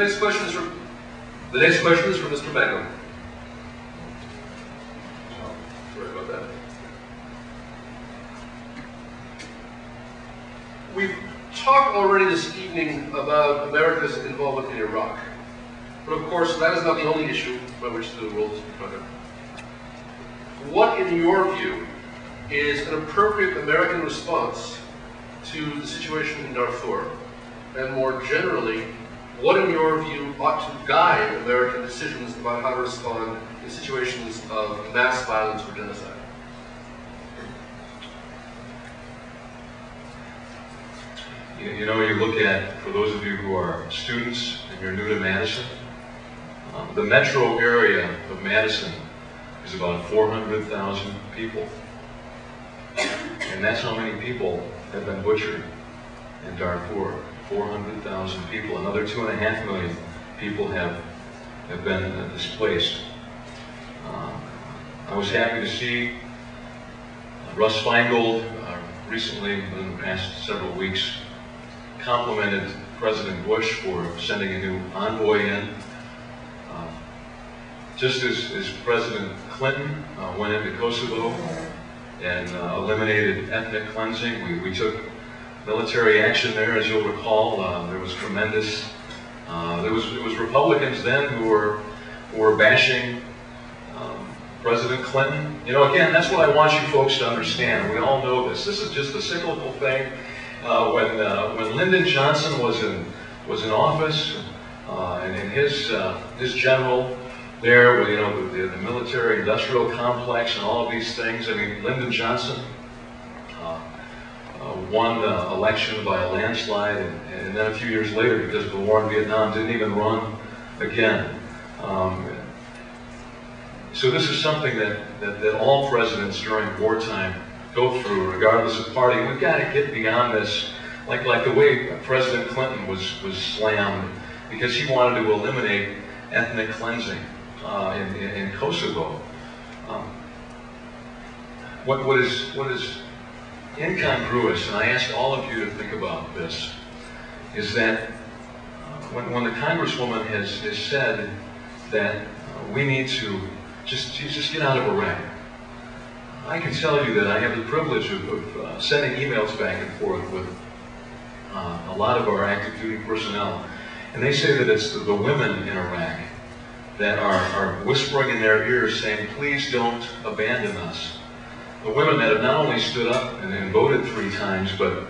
next question is from Mr. Mangum. Sorry about that. We've talked already this evening about America's involvement in Iraq. But of course, that is not the only issue by which the world is confronted. What, in your view, is an appropriate American response to the situation in Darfur? And more generally, what, in your view, ought to guide American decisions about how to respond in situations of mass violence or genocide? You know, you look at, for those of you who are students and you're new to Madison, the metro area of Madison is about 400,000 people. And that's how many people have been butchered in Darfur. 400,000 people. Another 2.5 million people have been displaced. I was happy to see Russ Feingold recently, in the past several weeks, complimented President Bush for sending a new envoy in. Just as President Clinton went into Kosovo and eliminated ethnic cleansing, we took military action there, as you'll recall. There was tremendous. It was Republicans then who were bashing President Clinton. You know, again, that's what I want you folks to understand. We all know this. This is just a cyclical thing. When Lyndon Johnson was in office, and his general there, you know, the military-industrial complex and all of these things. I mean, Lyndon Johnson won the election by a landslide, and then a few years later, because of the war in Vietnam, didn't even run again. So this is something that all presidents during wartime go through, regardless of party. We've got to get beyond this, like the way President Clinton was slammed because he wanted to eliminate ethnic cleansing in Kosovo. What is incongruous, and I ask all of you to think about this, is that when the Congresswoman has said that we need to just get out of Iraq, I can tell you that I have the privilege of sending emails back and forth with a lot of our active duty personnel, and they say that it's the women in Iraq that are whispering in their ears saying, please don't abandon us. The women that have not only stood up and voted 3 times, but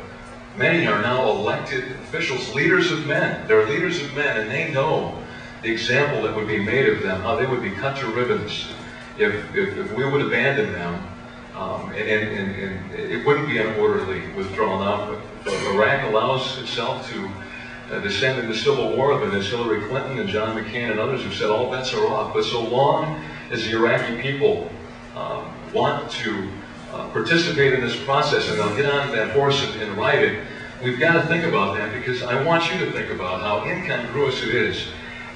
many are now elected officials, leaders of men. They're leaders of men, and they know the example that would be made of them, how they would be cut to ribbons if we would abandon them, and it wouldn't be an orderly withdrawal. Now, but Iraq allows itself to descend into civil war, but as Hillary Clinton and John McCain and others have said, all bets are off. But so long as the Iraqi people want to participate in this process, and they'll get on that horse and ride it, we've got to think about that, because I want you to think about how incongruous it is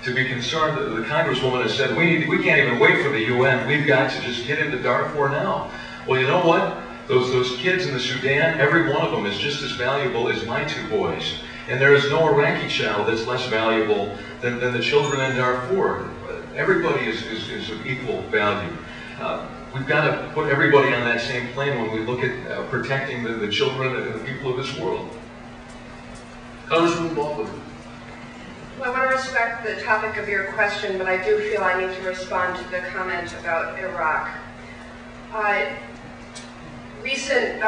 to be concerned that the Congresswoman has said, we can't even wait for the UN, we've got to just get into Darfur now. Well, you know what? Those kids in the Sudan, every one of them is just as valuable as my 2 boys. And there is no Iraqi child that's less valuable than the children in Darfur. Everybody is of equal value. We've got to put everybody on that same plane when we look at protecting the children and the people of this world. Congressman Baldwin. Well, I want to respect the topic of your question, but I do feel I need to respond to the comment about Iraq. Recent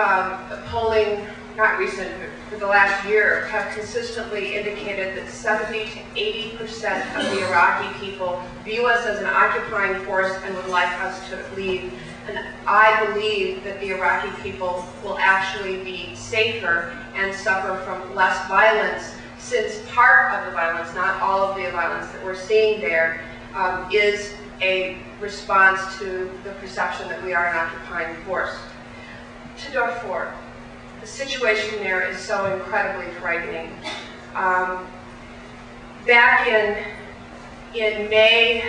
polling, not recent, but for the last year, have consistently indicated that 70 to 80% of the Iraqi people view us as an occupying force and would like us to leave. And I believe that the Iraqi people will actually be safer and suffer from less violence, since part of the violence, not all of the violence that we're seeing there, is a response to the perception that we are an occupying force. To Darfur, the situation there is so incredibly frightening. Back in May,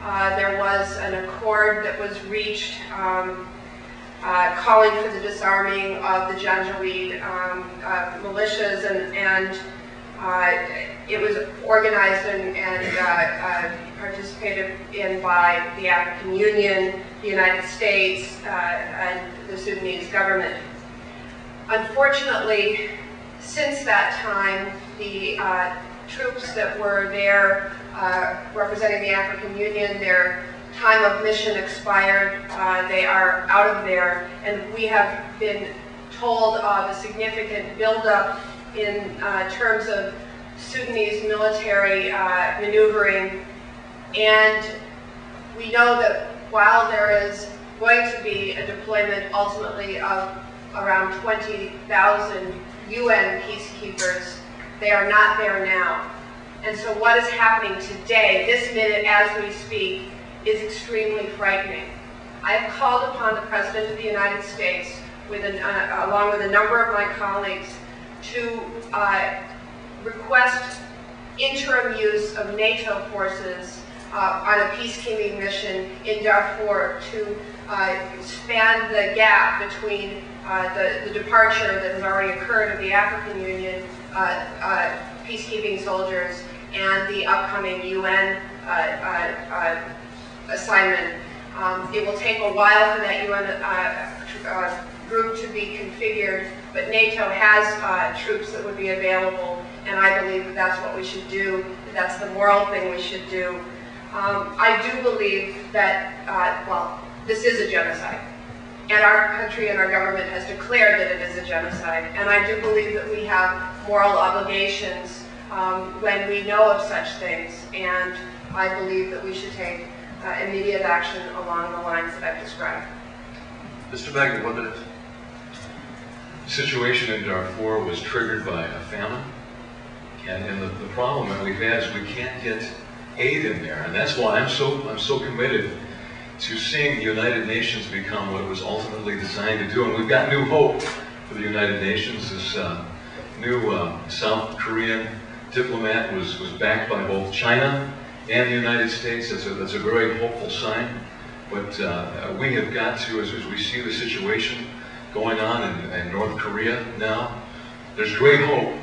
there was an accord that was reached calling for the disarming of the Janjaweed militias, and It was organized and participated in by the African Union, the United States, and the Sudanese government. Unfortunately, since that time, the troops that were there representing the African Union, their time of mission expired. They are out of there, and we have been told of a significant buildup in terms of Sudanese military maneuvering, and we know that while there is going to be a deployment ultimately of around 20,000 UN peacekeepers, they are not there now. And so what is happening today, this minute as we speak, is extremely frightening. I have called upon the President of the United States, along with a number of my colleagues, to request interim use of NATO forces on a peacekeeping mission in Darfur to span the gap between the departure that has already occurred of the African Union peacekeeping soldiers and the upcoming UN assignment. It will take a while for that UN group to be configured, but NATO has troops that would be available, and I believe that that's what we should do. That's the moral thing we should do. I do believe that, well, this is a genocide, and our country and our government has declared that it is a genocide, and I do believe that we have moral obligations when we know of such things, and I believe that we should take immediate action along the lines that I've described. Mr. Magny, 1 minute. The situation in Darfur was triggered by a famine, and the problem that we've had is we can't get aid in there, and that's why I'm so committed to seeing the United Nations become what it was ultimately designed to do. And we've got new hope for the United Nations. This new South Korean diplomat was backed by both China and the United States. That's a very hopeful sign. But we have got to, as we see the situation going on in North Korea now, there's great hope.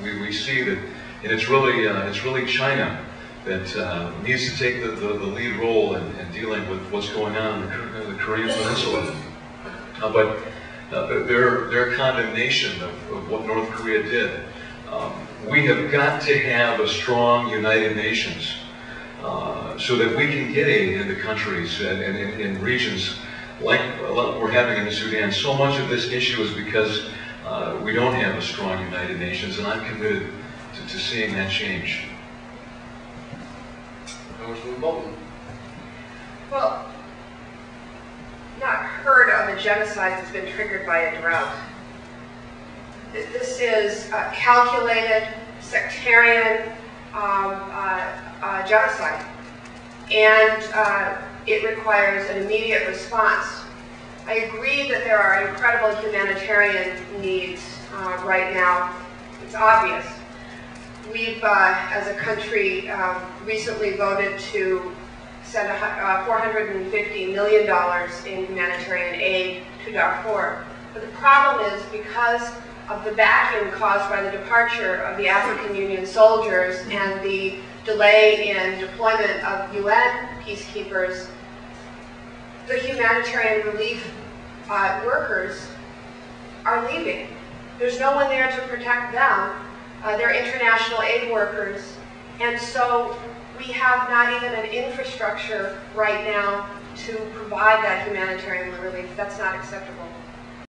We see that, and it's really China that needs to take the lead role in dealing with what's going on in the Korean Peninsula. But their condemnation of what North Korea did, we have got to have a strong United Nations so that we can get aid in the countries and in regions like we're having in the Sudan. So much of this issue is because we don't have a strong United Nations, and I'm committed to seeing that change. Well, not heard of a genocide that's been triggered by a drought. This is calculated, sectarian genocide, and it requires an immediate response. I agree that there are incredible humanitarian needs right now. It's obvious. We've, as a country, recently voted to send $450 million in humanitarian aid to Darfur. But the problem is, because of the vacuum caused by the departure of the African Union soldiers and the delay in deployment of UN peacekeepers, the humanitarian relief workers are leaving. There's no one there to protect them. They're international aid workers, and so we have not even an infrastructure right now to provide that humanitarian relief. That's not acceptable.